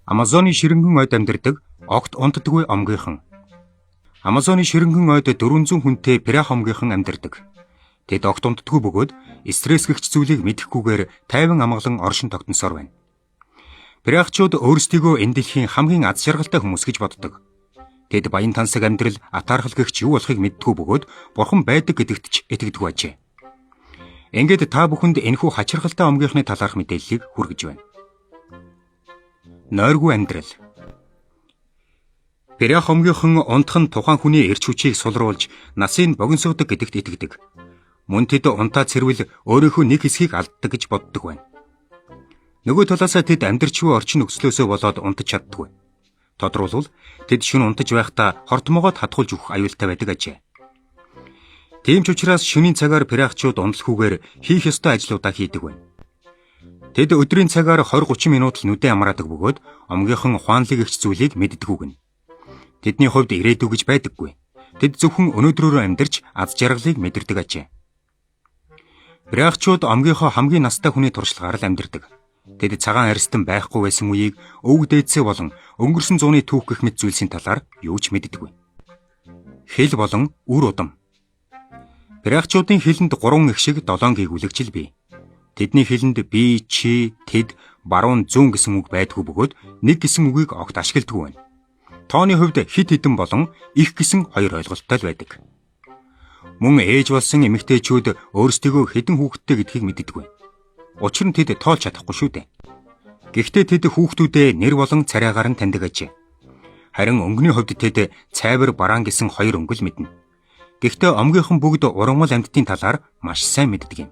Амазоны ширэнгэн ойд амьдардаг огт унтдаггүй омгийнхан. Амазоны ширэнгэн ойд 400 хүнтэй пирах омгийнхан амьдардаг. Тэд огт унтдаггүй бөгөөд стрессгэгч зүйлийг мэдэхгүйгээр тайван амгалан оршин тогтносоор байна. Пирахчууд өөрсдийгөө энэ дэлхийн хамгийн аз жаргалтай хүмүүс гэж боддог. Тэд баян тансаг амьдрал атаархал гэгч юу болохыг мэддэггүй бөгөөд бурхан байдаг гэдэгт ч итгэдэг ажээ. Ингээд та бүхэнд энэхүү хачирхалтай омгийнхны талаарх мэдээллийг хүргэж байна. Нойргүй амьдрал. Пирах омгийнхан унтах нь тухайн хүний эрч хүчийг сулруулж насыг богиносгодог гэдэгт итгэдэг. Мөн тэд унтаа цэрвэл өөрийнхөө нэг хэсгийг алддаг гэж боддог байна. Нөгөө талаасаа тэд амьдрчгүй орчин нөхцлөөсөө болоод унтаж чаддаггүй. Тодорхойлбол тэд шөнө унтаж байхдаа хортмоогоо татгуулж өгөх аюултай байдаг ажээ. Тийм ч учраас шөнийн цагаар пирахчууд унталхгүйгээр хийх ёстой ажлуудаа хийдэг байна. Тэд өдрийн цагаар 20-30 минут л нүдэн амраадаг бөгөөд омгийнхан ухаанлыг ихч зүйлийг мэддэггүй гэнэ. Тэдний хувьд ирээдүй гэж байдаггүй. Тэд зөвхөн өнөөдрөөрөө амьдарч аз жаргалыг мэдэрдэг ажээ. Пирахчууд омгийнхоо хамгийн настай хүний туршлагаар л амьдардаг. Тэд цагаан арьстан байхгүй байсан үеийг өвөг дээдсээ болон өнгөрсөн зууны түүх гэх мэт зүйлсийн талаар юу ч мэддэггүй. Хэл болон үр удам. Пирахчуудын хэлэнд 3 их шиг 7 гэгүүлэгжил бий. Тэдний хэлэнд би, чи, тэд, баруун, зүүн гэсэн үг байдгүй бөгөөд нэг гэсэн үгийг огт ашигладаг байна. Тооны хувьд хит хитэн болон их гэсэн хоёр ойлголттой л байдаг. Мөн ээж болсон эмэгтэйчүүд өөрсдийгөө хэдэн хүүхэдтэй гэдгийг мэддэггүй. Учир нь тэд тоолж чадахгүй шүү дээ. Гэхдээ тэд хүүхдүүдээ нэр болон царайгаар нь таньдаг ажээ. Харин өнгөний хувьд тэд цайвар бараан гэсэн хоёр өнгөл мэднэ. Гэхдээ омгийнхан бүгд ургамал амьтдын талаар маш сайн мэддэг юм.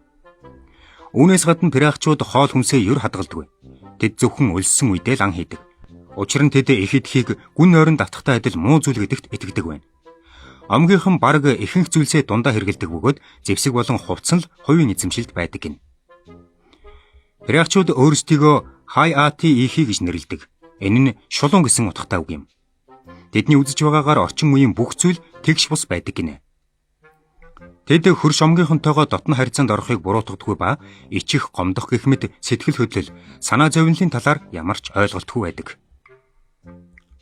Үүнээс гадна пирахчууд хоол хүнсээ ер хадгалдаг. Тэд зөвхөн өлссөн үедээ л ан хийдэг. Учир нь тэд их эдхийг гүн нойрон давтахтай адил муу зүйл гэдэгт итгэдэг байна. Омгийнхан бараг ихэнх зүйлсээ дундаа хэрэгэлдэг бөгөөд зэвсэг болон хувцсан л хувийн эзэмшилд байдаг гин. Пирахчууд өөрсдийгөө хай-ати ихи гэж нэрлэдэг. Энэ нь шулуун гэсэн утгатай үг юм. Тэдний үзэж байгаагаар орчин үеийн бүх зүйл тэгш бус байдаг гинэ. Тэд хөрш омгийнхонтойгоо дотн харьцаанд орохыг буруутгадаггүй ба ичих гомдох гэх мэт сэтгэл хөдлөл, санаа зовнилын талаар ямар ч ойлголтгүй байдаг.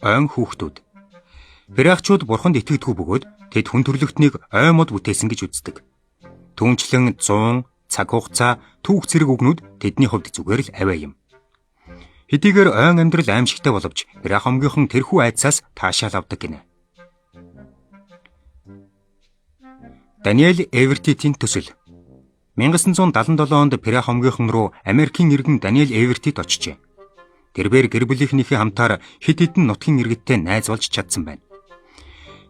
Ойн хүүхдүүд. Пирахчууд бурханд итгэдэггүй бөгөөд тэд хүн төрлөختнийг ой мод бүтээсэн гэж үздэг. Түүнчлэн 100, цаг хугацаа, түүх зэрэг үгнүүд тэдний хувьд зүгээр л аваа юм. Хэдийгээр ойн амьдрал аимшигтай боловч пирах омгийнхан тэрхүү айдсаас таашаал авдаг гинэ. Даниэл Эвертитийн төсөл. 1977 онд пирах омгийнхан руу Америкийн иргэн Даниэл Эвертит очжээ. Тэрээр гэр бүлийнхнийхээ хамтаар хэд хэдэн нутгийн иргэдтэй найз болж чадсан байна.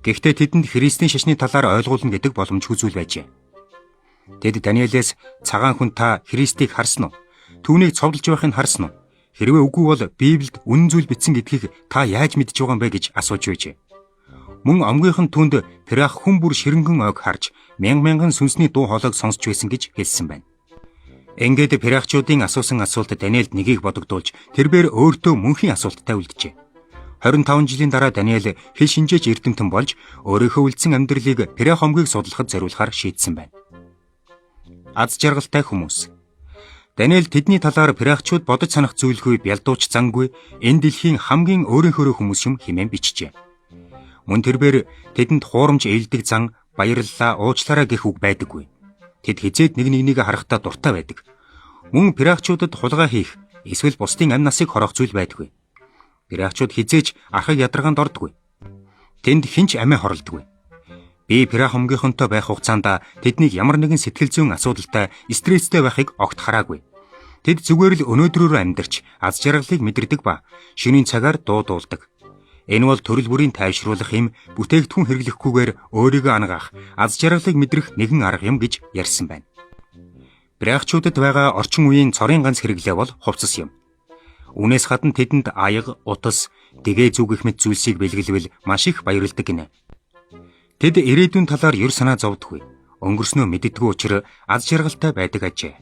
Гэхдээ тэдэнд Христийн шашны талаар ойлгуулна гэдэг боломжгүй зүйл байжээ. Тэд Даниэлээс цагаан хүн та Христийг харсан уу? Түүнийг цовдлж байхыг харсан уу? Хэрвээ үгүй бол Библиэд үнэн зүйл бичсэн гэдгийг та яаж мэдж байгаа юм бэ гэж асууж байжээ. Мөн омгийнхан түнд пирах хүн бүр ширэнгэн ойг харж мянган сүнсний дуу хоолойг сонсч байсан гэж хэлсэн байна. Ингээд пирахчуудын асуусан асуулт Даниэлд нэгийг бодогдуулж тэрээр өөртөө мөнхийн асуулттай үлджээ. 25 жилийн дараа Даниэл хэл шинжээч эрдэмтэн болж өөрийнхөө үлдсэн амьдралыг пирах омгийг судлахад зориулахаар шийдсэн байна. Аз жаргалтай хүмүүс. Даниэл тэдний талаар пирахчууд бодож санах зүйлгүй бялдууч зангүй энэ дэлхийн хамгийн өөрийнхөө хүмүүс юм хэмээн бичжээ. Мөн тэрээр тэдэнд хуурамч ээлдэг зан, баярлалаа, уучлаарай гэх үг байдаггүй. Тэд хизээд нэг-нэгнийг харахтаа дуртай байдаг. Мөн пирахчуудад хулгай хийх, эсвэл бусдын амь насыг хорох зүйл байдаггүй. Пирахчууд хизээж архаг ядаргаанд ордоггүй. Тэнд хинч амиа хорлдоггүй. Би пирах омгийнхонтой байх хугацаанд тэднийг ямар нэгэн сэтгэл зүйн асуудалтай, стресстэй байхыг огт хараагүй. Тэд зүгээр л өнөөдрөөрөө амьдарч, аз жаргалыг мэдэрдэг ба шөнийн цагаар дуу дуулдаг. Энэ бол төрөл бүрийн тайвшруулах юм, бүтээгдэхүүн хэрэглэхгүйгээр өөрийгөө ангаах, аз жаргалыг мэдрэх нэгэн арга юм гэж ярьсан байна. Пирахчуудад байгаа орчин үеийн цорын ганц хэрэглээ бол хувцас юм. Үүнээс гадна тэдэнд аяга, утас, дэгээ зүг гэх мэт зүйлсийг бэлгэлвэл маш их баярлдаг гинэ. Тэд ирээдүйн талаар ер санаа зовдоггүй. Өнгөрснөө мэддэггүй учраас аз жаргалтай байдаг ажээ.